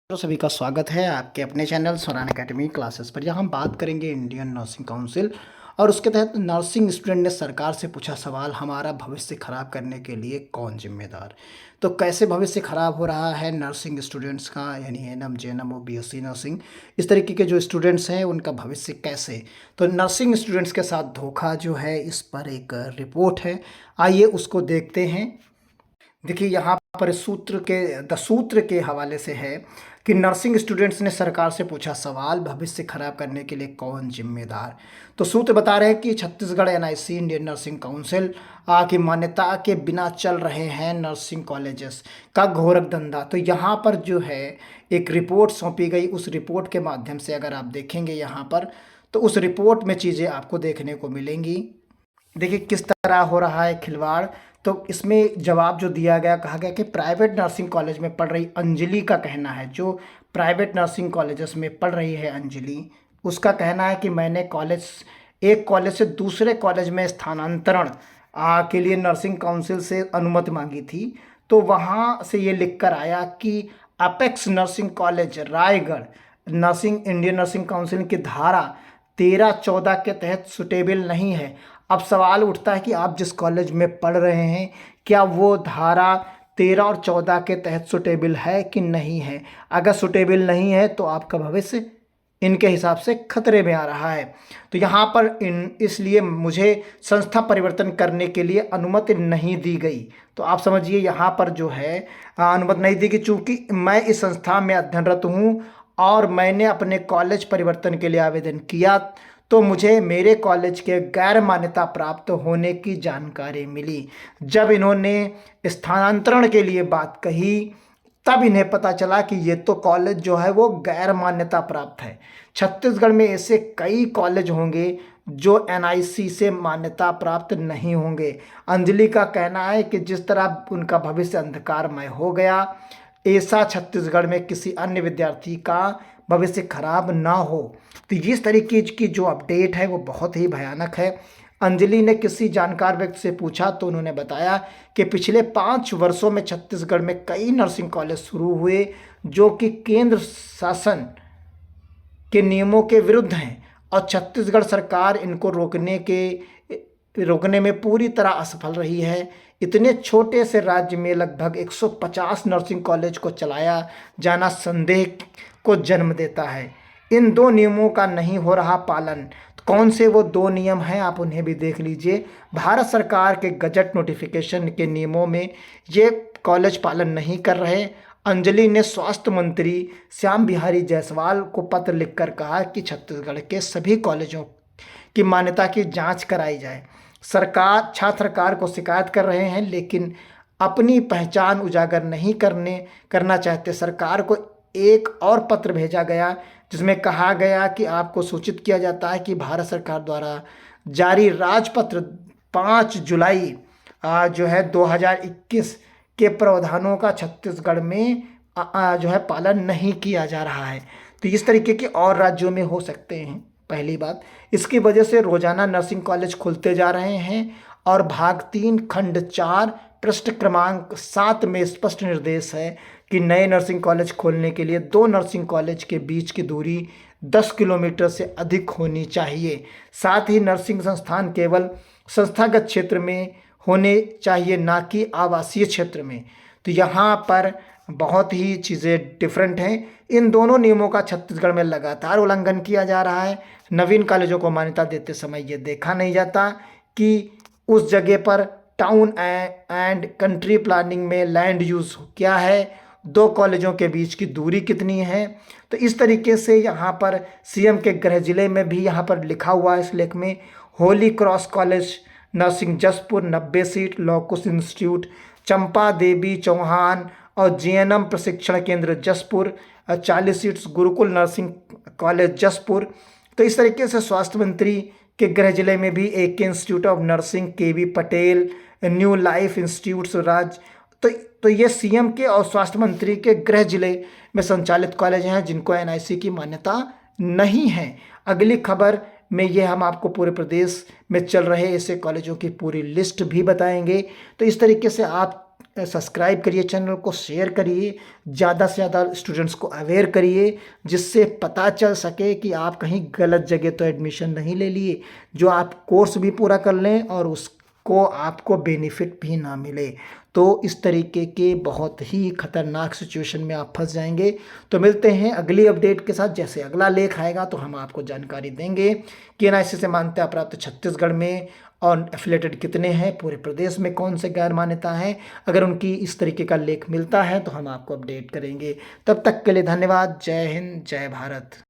तो सभी का स्वागत है आपके अपने चैनल स्वरान एकेडमी क्लासेस पर। यहाँ हम बात करेंगे इंडियन नर्सिंग काउंसिल और उसके तहत नर्सिंग स्टूडेंट ने सरकार से पूछा सवाल, हमारा भविष्य खराब करने के लिए कौन जिम्मेदार। तो कैसे भविष्य खराब हो रहा है नर्सिंग स्टूडेंट्स का, यानी एनएम जेएनएम और बीएससी नर्सिंग इस तरीके के जो स्टूडेंट्स हैं उनका भविष्य कैसे। तो नर्सिंग स्टूडेंट्स के साथ धोखा जो है, इस पर एक रिपोर्ट है, आइए उसको देखते हैं। देखिए यहाँ पर सूत्र के हवाले से है कि नर्सिंग स्टूडेंट्स ने सरकार से पूछा सवाल, भविष्य खराब करने के लिए कौन जिम्मेदार। तो सूत्र बता रहे हैं कि Chhattisgarh NIC Indian nursing council की मान्यता के बिना चल रहे हैं नर्सिंग कॉलेजेस का घोरक धंधा। तो यहाँ पर जो है एक रिपोर्ट सौंपी गई, उस रिपोर्ट के माध्यम से अगर आप देखेंगे यहाँ पर तो उस रिपोर्ट में चीज़ें आपको देखने को मिलेंगी। देखिए किस तरह हो रहा है खिलवाड़। तो इसमें जवाब जो दिया गया, कहा गया कि प्राइवेट नर्सिंग कॉलेज में पढ़ रही अंजलि का कहना है, जो प्राइवेट नर्सिंग कॉलेजेस में पढ़ रही है अंजलि, उसका कहना है कि मैंने एक कॉलेज से दूसरे कॉलेज में स्थानांतरण के लिए नर्सिंग काउंसिल से अनुमति मांगी थी। तो वहाँ से ये लिख कर आया कि apex nursing college Raigarh nursing Indian nursing council की धारा 13-14 के तहत सुटेबल नहीं है। अब सवाल उठता है कि आप जिस कॉलेज में पढ़ रहे हैं क्या वो धारा 13 और 14 के तहत सुटेबल है कि नहीं है। अगर सुटेबल नहीं है तो आपका भविष्य इनके हिसाब से खतरे में आ रहा है। तो यहाँ पर इसलिए मुझे संस्था परिवर्तन करने के लिए अनुमति नहीं दी गई। तो आप समझिए यहाँ पर जो है अनुमति नहीं दी गई, चूँकि मैं इस संस्था में अध्ययनरत हूँ और मैंने अपने कॉलेज परिवर्तन के लिए आवेदन किया, तो मुझे मेरे कॉलेज के गैर मान्यता प्राप्त होने की जानकारी मिली। जब इन्होंने स्थानांतरण के लिए बात कही तब इन्हें पता चला कि ये तो कॉलेज जो है वो गैर मान्यता प्राप्त है। छत्तीसगढ़ में ऐसे कई कॉलेज होंगे जो एनआईसी से मान्यता प्राप्त नहीं होंगे। अंजलि का कहना है कि जिस तरह उनका भविष्य अंधकारमय हो गया, ऐसा छत्तीसगढ़ में किसी अन्य विद्यार्थी का भविष्य खराब ना हो। तो इस तरीके की जो अपडेट है वो बहुत ही भयानक है। अंजलि ने किसी जानकार व्यक्ति से पूछा तो उन्होंने बताया कि पिछले 5 वर्षों में छत्तीसगढ़ में कई नर्सिंग कॉलेज शुरू हुए जो कि केंद्र शासन के नियमों के विरुद्ध हैं और छत्तीसगढ़ सरकार इनको रोकने में पूरी तरह असफल रही है। इतने छोटे से राज्य में लगभग 150 नर्सिंग कॉलेज को चलाया जाना संदेह को जन्म देता है। इन 2 नियमों का नहीं हो रहा पालन। कौन से वो 2 नियम हैं, आप उन्हें भी देख लीजिए। भारत सरकार के गजट नोटिफिकेशन के नियमों में ये कॉलेज पालन नहीं कर रहे। अंजलि ने स्वास्थ्य मंत्री श्याम बिहारी जायसवाल को पत्र लिखकर कहा कि छत्तीसगढ़ के सभी कॉलेजों की मान्यता की जांच कराई जाए। छात्र सरकार को शिकायत कर रहे हैं लेकिन अपनी पहचान उजागर नहीं करना चाहते। सरकार को एक और पत्र भेजा गया जिसमें कहा गया कि आपको सूचित किया जाता है कि भारत सरकार द्वारा जारी राजपत्र 5 जुलाई जो है 2021 के प्रावधानों का छत्तीसगढ़ में जो है पालन नहीं किया जा रहा है। तो इस तरीके के और राज्यों में हो सकते हैं। पहली बात, इसकी वजह से रोजाना नर्सिंग कॉलेज खुलते जा रहे हैं और भाग 3 खंड 4 पृष्ठ क्रमांक 7 में स्पष्ट निर्देश है कि नए नर्सिंग कॉलेज खोलने के लिए 2 नर्सिंग कॉलेज के बीच की दूरी 10 किलोमीटर से अधिक होनी चाहिए। साथ ही नर्सिंग संस्थान केवल संस्थागत क्षेत्र में होने चाहिए, ना कि आवासीय क्षेत्र में। तो यहाँ पर बहुत ही चीज़ें डिफरेंट हैं। इन दोनों नियमों का छत्तीसगढ़ में लगातार उल्लंघन किया जा रहा है। नवीन कॉलेजों को मान्यता देते समय ये देखा नहीं जाता कि उस जगह पर टाउन एंड कंट्री प्लानिंग में लैंड यूज़ क्या है, 2 कॉलेजों के बीच की दूरी कितनी है। तो इस तरीके से यहाँ पर सीएम के गृह जिले में भी यहाँ पर लिखा हुआ है इस लेख में, Holy Cross College nursing Jaspur 90 seat, लॉकुस इंस्टीट्यूट चंपा देवी चौहान और जेएनएम प्रशिक्षण केंद्र Jaspur 40 seats, Gurukul nursing college Jaspur. तो इस तरीके से स्वास्थ्य मंत्री के गृह जिले में भी एक institute of nursing KV Patel, new life institute Raj. तो ये सीएम के और स्वास्थ्य मंत्री के गृह जिले में संचालित कॉलेज हैं जिनको एनआईसी की मान्यता नहीं है। अगली खबर में ये हम आपको पूरे प्रदेश में चल रहे ऐसे कॉलेजों की पूरी लिस्ट भी बताएंगे। तो इस तरीके से आप सब्सक्राइब करिए चैनल को, शेयर करिए, ज़्यादा से ज़्यादा स्टूडेंट्स को अवेयर करिए, जिससे पता चल सके कि आप कहीं गलत जगह तो एडमिशन नहीं ले लिए, जो आप कोर्स भी पूरा कर लें और उसको आपको बेनिफिट भी ना मिले। तो इस तरीके के बहुत ही खतरनाक सिचुएशन में आप फंस जाएंगे। तो मिलते हैं अगली अपडेट के साथ। जैसे अगला लेख आएगा तो हम आपको जानकारी देंगे कि एनआईसी से मान्यता प्राप्त छत्तीसगढ़ में और एफिलेटेड कितने हैं, पूरे प्रदेश में कौन से गैर मान्यता हैं। अगर उनकी इस तरीके का लेख मिलता है तो हम आपको अपडेट करेंगे। तब तक के लिए धन्यवाद। जय हिंद, जय भारत।